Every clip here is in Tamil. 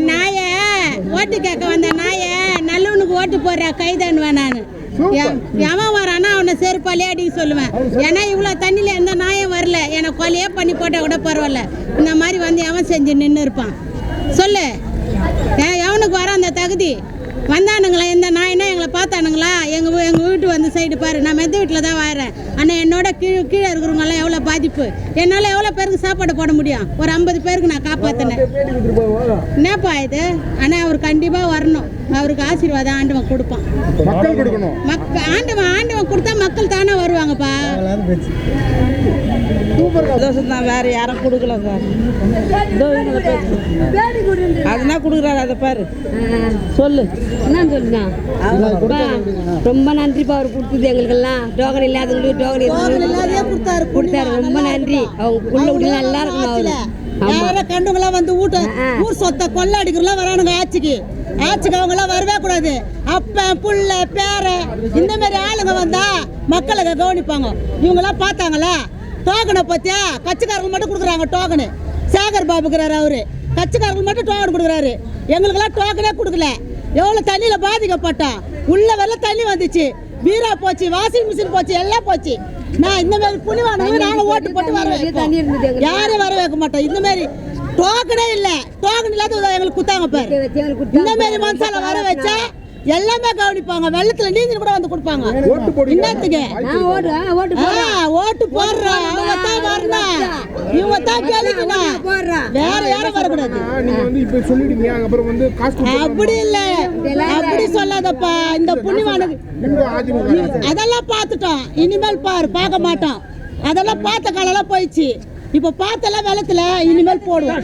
நாய ஓட்டு கேட்க வந்த நாய நல்லவனுக்கு ஓட்டு போடுற கைதானுவேன் நான். எவன் வரானா அவனை செருப்பாலே அடிக்க சொல்லுவேன். ஏன்னா இவ்வளோ தண்ணியில் எந்த நாயம் வரல, எனக்கு கொலையே பண்ணி போட்டால் கூட பரவாயில்ல. இந்த மாதிரி வந்து எவன் செஞ்சு நின்று இருப்பான் சொல்லு? எவனுக்கு வர அந்த தகுதி? வந்தானுங்களா இந்த நாயினா எங்களை பார்த்தானுங்களா? எங்கள் வீட்டு வந்து சைடு பாரு, நான் மெத்த வீட்டில் தான் வரேன். ஆனால் என்னோட கீழே இருக்கிறவங்களாம் எவ்வளோ பாதிப்பு. என்னால் எவ்வளோ பேருக்கு சாப்பாடு போட முடியும்? ஒரு 50 பேருக்கு நான் காப்பாற்றினேன். என்னப்பா இது? ஆனால் அவர் கண்டிப்பாக வரணும். அவருக்கு ஆசீர்வாதம் ஆண்டவன் கொடுப்பான். ஆண்டவன் கொடுத்தா மக்கள் தானே வருவாங்கப்பா. தான் வேற யாரும் கொடுக்கல சார். அதுனா கொடுக்குறாரு, அதை பாரு சொல்லு. என்ன சொல்லுங்க? ரொம்ப நன்றிப்பா அவர் கொடுத்தது எங்களுக்கெல்லாம். டோக்கன் இல்லாதவங்களுக்கு டோக்கன் கொடுத்தாரு. ரொம்ப நன்றி. அவங்க புள்ள குட்டிலாம் நல்லா இருக்கணும். அவரு கண்டுங்களாம் வந்து ஊர் சொத்தை கொள்ள அடிக்கிறலாம் வரானுங்க ஆட்சிக்கு அவங்க எல்லாம் வரவே கூடாது. அப்ப புள்ள பேர இந்த மாதிரி ஆளுங்க வந்தா மக்களுக்கு கவனிப்பாங்க. இவங்கெல்லாம் பார்த்தாங்களா? டோக்கனை பத்தியா கட்சிக்காரர்கள் மட்டும் கொடுக்குறாங்க டோக்கனு. சேகர் பாபுக்கிறாரு, அவரு கட்சிக்காரர்கள் மட்டும் டோக்கன் கொடுக்குறாரு. எங்களுக்கெல்லாம் டோக்கனே கொடுக்கல. எவ்வளோ தண்ணியில் பாதிக்கப்பட்டோம். உள்ள வரல தண்ணி வந்துச்சு, வீரா போச்சு, வாஷிங் மிஷின் போச்சு, எல்லாம் போச்சு. நான் இந்த மாதிரி புனிவானவங்க நாங்கள் ஓட்டு போட்டு வர யாரும் வர வைக்க மாட்டோம். இந்த மாதிரி டோக்கனே இல்லை. டோக்கன் இல்லாத எங்களுக்கு குத்தாங்க பாரு. இந்த மாதிரி மனசால வர வச்சா எல்லாமே கவனிப்பாங்க. வெள்ளத்துல நீங்க கூட வந்து கொடுப்பாங்க. என்னத்துக்கு ஓட்டு போடுறோம்? அவங்க தான் வரணும், இவங்க தான் கேளுக்கணும். வேற யாரும் வரக்கூடாது. அப்படி இல்ல, அப்படி சொல்லாதப்பா. இந்த புண்ணியவானுக்கு அதெல்லாம் பார்த்துட்டோம். இனிமேல் பாரு, பார்க்க மாட்டோம். அதெல்லாம் பார்த்த காலெல்லாம் போயிடுச்சு. இப்ப பார்த்தெல்லாம் வெள்ளத்துல இனிமேல் போடுவோம்.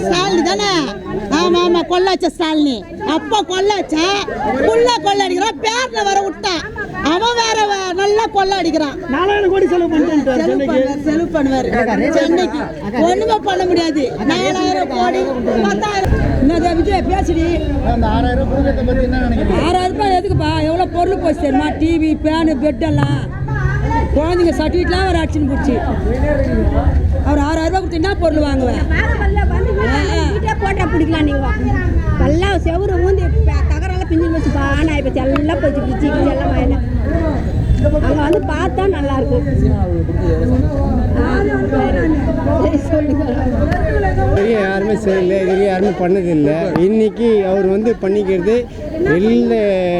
ஸ்டாலின் தானே? ஆமா ஆமா, கொள்ளாச்ச ஸ்டாலின். அப்ப கொள்ளாச்ச புள்ள கொள்ள அடிக்கிறான். பேர்ல வர விட்டான். அவன் வேற நல்லா கொள்ள அடிக்கிறான். 4000 கோடி செலவு பண்ணுவாரு சென்னைக்கு. ஒண்ணுமே பண்ண முடியாது. 4000 கோடி 10,000 விஜய் பேசுடி. 6000 ரூபாய் எதுக்குப்பா? எவ்வளவு பொருள் போச்சு தெரியுமா? டிவி, பேனு, பெட் எல்லாம் குழந்தைங்க சர்டிஃபிகேட்லாம் அவர் அடிச்சுன்னு போச்சு. அவர் 6000 ரூபாய் கொடுத்து என்ன பொருள் வாங்குவேன்? போட்டா பிடிக்கலாம். நீங்க எல்லாம் செவரு ஊந்தி தகரெல்லாம் பிஞ்சு வச்சுப்பா. ஆனால் இப்போ எல்லாம் போச்சு, பிடிச்சி எல்லாம் வாயில அங்கே வந்து பார்த்தா நல்லா இருக்கும். யாருமே செய்யலை, இது யாருமே பண்ணதில்லை. இன்னைக்கு அவர் வந்து பண்ணிக்கிறது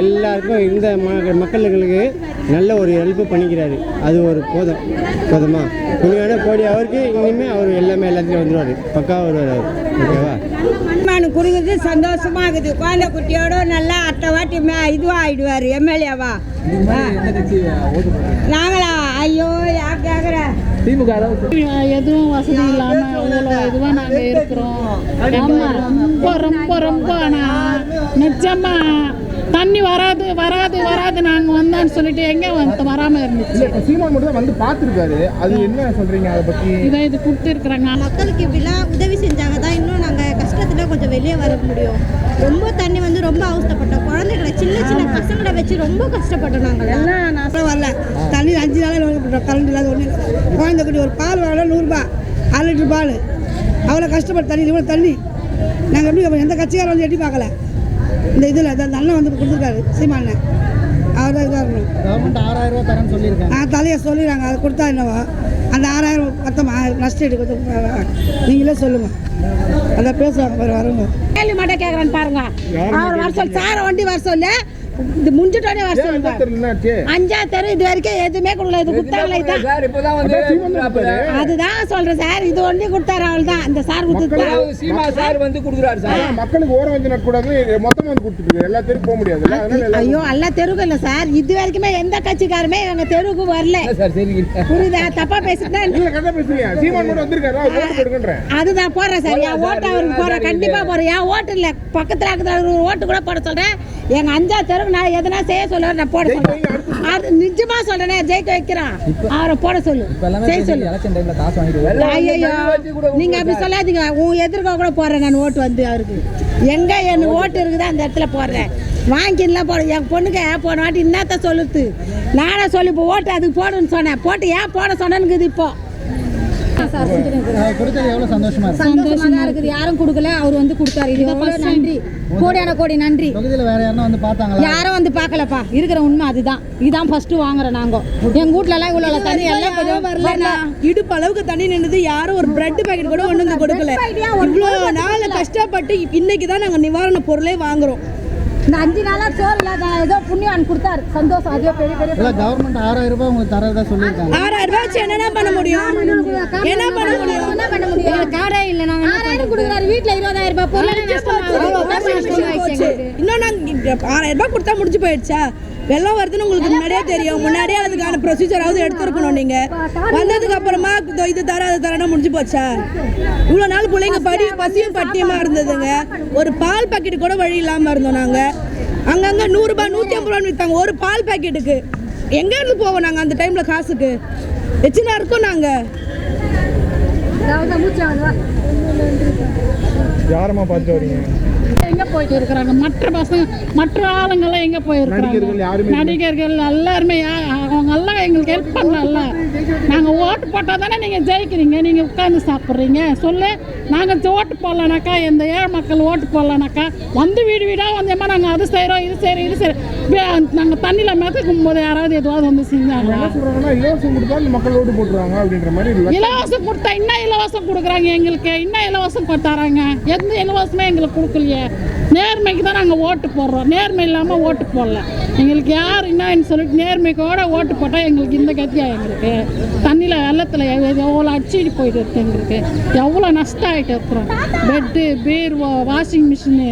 எல்லாருக்கும் இந்த மக்களுக்கு நல்ல ஒரு ஹெல்ப்பு பண்ணிக்கிறாரு. அது ஒரு போதுமா உண்மையான கோடி அவருக்கு. இனிமேல் அவர் எல்லாத்துலையும் வந்துடுவார், பக்காவாக வருவார் அவர். ஓகேவா? கொடுக்குறது சந்தோஷமா இருக்குது. குழந்தை குட்டியோட நல்லா அட்டை வாட்டி இதுவாக ஆயிடுவார் எம்எல்ஏவா. நாங்களா? ஐயோ யார் கேட்குற? எதுவும் வசதி இல்லாமல் அவ்வளோ இதுவாக நாங்கள் இருக்கிறோம். ரொம்ப ரொம்ப ரொம்ப நிச்சயமா தண்ணி வராது வராது வராது நாங்கள் வந்தோன்னு சொல்லிட்டு எங்கே வந்து வராமல் இருந்துச்சு. சீமான் மட்டும் தான் வந்து பார்த்துருக்காரு. அது என்ன சொல்றீங்க அதை பற்றி? இது கொடுத்துருக்குறாங்க. மக்களுக்கு இப்படிலாம் உதவி செஞ்சாங்க தான் இன்னும் நாங்கள் கஷ்டத்தில் கொஞ்சம் வெளியே வர முடியும். ரொம்ப தண்ணி வந்து ரொம்ப அவஸ்தப்பட்டோம். குழந்தைகளை சின்ன பசங்களை வச்சு ரொம்ப கஷ்டப்பட்டோம். நாங்கள் அப்புறம் வரல தண்ணி 5 நாள் வாங்கப்பட்டோம். கரண்ட் இல்லாத ஒன்று குழந்தை குட்டி ஒரு பால் வாங்க 100 ரூபா, 1/2 லிட்டர் பால். அவ்வளோ கஷ்டப்பட்டு தண்ணி இவ்வளோ தண்ணி நாங்கள் எப்படி எந்த கட்சிக்காரர் வந்து எட்டி பார்க்கல. இந்த இதில் அந்த அண்ணன் வந்து கொடுத்துருக்காரு சீமான். அவர் தான் இதாக இருக்கணும். கவர்மெண்ட் 6000 ரூபா தரேன்னு சொல்லியிருக்காங்க. தலையை சொல்லிடுறாங்க. அதை கொடுத்தா என்னவோ அந்த 6000 மொத்தமா நஷ்டம் எடுக்க நீங்களே சொல்லுங்கள். அதை பேசுவாங்க பாரு. வருங்க கேள்வி மட்டும் கேட்குறான்னு பாருங்க. அவர் வர சொல்லி சாரை வண்டி வர சொல்லு. இது முடிஞ்சிட்டோன்னே வர சொல்லுங்க. 5ஆம் தெரு இது வரைக்கும் எதுவுமே கொடுக்கல. இது கொடுத்தாங்களே அதுதான் சொல்றேன் சார். இது ஒண்டி கொடுத்தாரு, அவள் தான் இந்த சார் கொடுத்துருக்காரு. மக்களுக்கு ஓரம் வந்து நடக்கூடாது. மொத்தமா வந்து கொடுத்துருக்கு. எல்லா தெருவும் போக முடியாது. ஐயோ எல்லா தெருவுக்கும் இல்லை சார். இது வரைக்குமே எந்த கட்சிக்காருமே எங்க தெருவுக்கு வரல. புரியுதா? தப்பா பேசிட்டா அதுதான் போடுறேன் சார். என் ஓட்டு அவருக்கு போறேன், கண்டிப்பா போறேன். என் ஓட்டு இல்லை, பக்கத்துல ஓட்டு கூட போட சொல்றேன். எங்க 5ஆம் தெருவுக்கு நான் எதனா செய்ய சொல்ல நான் போட சொல்றேன். அது நிஜமா சொல்றேன். ஜெயிக்க வைக்கிறான் அவரை போட சொல்லு, செய்ய சொல்லு. ஐயோ நீங்க அப்படி சொல்லாதீங்க. உன் எதிர்க்க கூட போடுறேன் நான் ஓட்டு வந்து அவருக்கு. எங்க என் ஓட்டு இருக்குதோ அந்த இடத்துல போடுறேன். வாங்கிக்கலாம் போட. என் பொண்ணுக்கு போன வாட்டி என்னத்த சொல்லுது? நானே சொல்லி இப்போ ஓட்டு அதுக்கு போடுன்னு சொன்னேன். போட்டு ஏன் போட சொன்னேன்னு இப்போ கொடுத்தது எவ்வளவு சந்தோஷமா இருக்கு? சந்தோஷமா தான் இருக்குது. யாரும் கொடுக்கல, அவர் வந்து கொடுத்தாரு. இது எவ்வளவு நன்றி, கோடியான கோடி நன்றி. தொகுதியில வேற யாரும் வந்து பார்த்தாங்களா? யாரும் வந்து பார்க்கலப்பா. இருக்கிற உண்மை அதுதான். இதான் ஃபர்ஸ்ட் வாங்குறோம் நாங்க. எங்க வீட்ல எல்லாம் இவ்வளவு தண்ணி எல்லாம் கொஞ்சம் வரல. இடுப்பு அளவுக்கு தண்ணி நின்னுது. யாரும் ஒரு பிரெட் பாக்கெட் கூட ஒண்ணு வந்து கொடுக்கல. இவ்வளவு நாள் கஷ்டப்பட்டு இன்னைக்கு தான் நாங்க நிவாரண பொருளே வாங்குறோம். இந்த 5 நாளா சோறு இல்லாத ஏதோ புண்ணியவான் கொடுத்தாரு. சந்தோஷம். அதே பெரிய பெரிய இல்ல கவர்மெண்ட் 6000 ரூபாய் உங்களுக்கு தரதா சொல்லிருக்காங்க. 6000 ரூபாய் வச்சு என்ன பண்ண முடியும்? என்ன பண்ண முடியும்? என்ன பண்ண முடியும்? காடே இல்ல. நாங்க 6000 கொடுக்குறாரு. வீட்ல 20000 ரூபாய் பொருள் இன்னும் நாங்க 6000 ரூபாய் கொடுத்தா முடிஞ்சு போயிடுச்சா? வெள்ளம் வருதுன்னு உங்களுக்கு முன்னாடியே தெரியும். முன்னாடியே அதுக்கான ப்ரொசீஜராவது எடுத்துருக்கணும். நீங்க வந்ததுக்கு அப்புறமா இது தர அது தரனா முடிஞ்சு போச்சா? இவ்வளவு நாள் பிள்ளைங்க பசியும் பட்டியமா இருந்ததுங்க. ஒரு பால் பாக்கெட் கூட வழி இல்லாம இருந்தோம். நாங்க அங்கங்க 100 ரூபாய் 150 ரூபாய் வித்தாங்க ஒரு பால் பாக்கெட்டுக்கு. எங்க இருந்து போவோம் நாங்க அந்த டைம்ல காசுக்கு? எச்சினா இருக்கோம் நாங்க. யாரமா பார்த்து வரீங்க? எங்க போயிட்டு இருக்கிறாங்க மற்ற பசங்க, மற்ற ஆளுங்கெல்லாம் எங்க போயிருக்கிறாங்க? நடிகர்கள் எல்லாருமே அவங்க எல்லாம் எங்களுக்கு ஹெல்ப் பண்ணல. நாங்கள் ஓட்டு போட்டால் தானே நீங்கள் ஜெயிக்கிறீங்க. நீங்கள் உட்காந்து சாப்பிட்றீங்க. சொல்லு, நாங்கள் ஓட்டு போடலனாக்கா, எந்த ஏழை மக்கள் ஓட்டு போடலனாக்கா வந்து வீடு வீடாக வந்தேம்மா நாங்கள் அது செய்கிறோம் இது செய்கிறோம் இது செய்கிறோம். நாங்கள் தண்ணியில் மிதக்கும் போது யாராவது எதுவாவது வந்து செஞ்சாங்க. இலவசம் கொடுத்தா இந்த மக்கள் ஓட்டு போட்டுருவாங்க அப்படின்ற மாதிரி. இலவசம் கொடுத்தா இன்னும் இலவசம் கொடுக்குறாங்க எங்களுக்கு. இன்னும் இலவசம் தராங்க. எந்த இலவசமே எங்களுக்கு கொடுக்கலையே. நேர்மைக்கு தான் நாங்கள் ஓட்டு போடுறோம். நேர்மை இல்லாமல் ஓட்டு போடல. எங்களுக்கு யார் என்னன்னு சொல்லிட்டு நேர்மைக்கோட ஓட்டு போட்டால் எங்களுக்கு இந்த கத்தியா. எங்களுக்கு தண்ணியில் வெள்ளத்தில் எவ்வளோ அடிச்சுட்டு போயிட்டு இருக்கு. எங்களுக்கு எவ்வளோ நஷ்டம் ஆகிட்டு இருக்கிறோம். பெட்டு பீர் வாஷிங் மிஷினு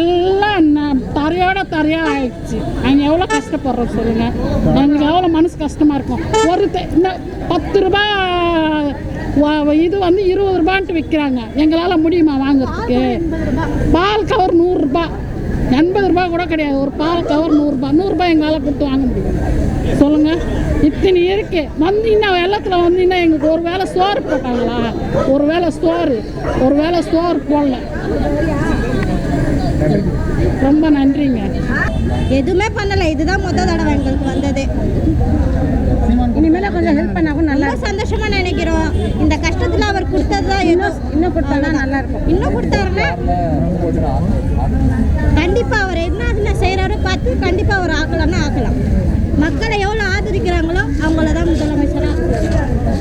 எல்லாம் தரையாக ஆயிடுச்சு. நாங்கள் எவ்வளோ கஷ்டப்படுறோம் சொல்லுங்கள். எங்களுக்கு எவ்வளோ மனசு கஷ்டமாக இருக்கும். ஒரு 10 ரூபாய் இது வந்து 20 ரூபான்ட்டு விற்கிறாங்க. எங்களால் முடியுமா வாங்குறதுக்கு? பால் கவர் 100 ரூபாய், 80 ரூபாய் கூட கிடையாது. ஒரு பால் கவர் 100 ரூபாய். 100 ரூபாய் எங்களால் கொடுத்து வாங்க முடியும் சொல்லுங்கள்? இத்தனை இருக்கு. வந்தீங்கன்னா வெள்ளத்தில் வந்தீங்கன்னா எங்களுக்கு ஒரு வேளை சோறு போட்டாங்களா? ஒரு வேளை சோறு போடல. ரொம்ப நன்றிங்க. எதுவுமே பண்ணல. இதுதான் முதல் தடவை எங்களுக்கு வந்தது. இனிமேல கொஞ்சம் ஹெல்ப் பண்ணாலும் நல்லா சந்தோஷமா நினைக்கிறோம். இந்த கஷ்டத்துல அவர் கொடுத்ததுதான் இன்னும் கொடுத்தாருன்னா நல்லா இருக்கும். இன்னும் கொடுத்தாருன்னா கண்டிப்பா அவர் என்ன செய்யறாரோ பார்த்து கண்டிப்பா அவர் ஆக்கலாம்னா ஆக்கலாம். மக்களை எவ்வளவு ஆதரிக்கிறாங்களோ அவங்கள தான் முதலமைச்சரா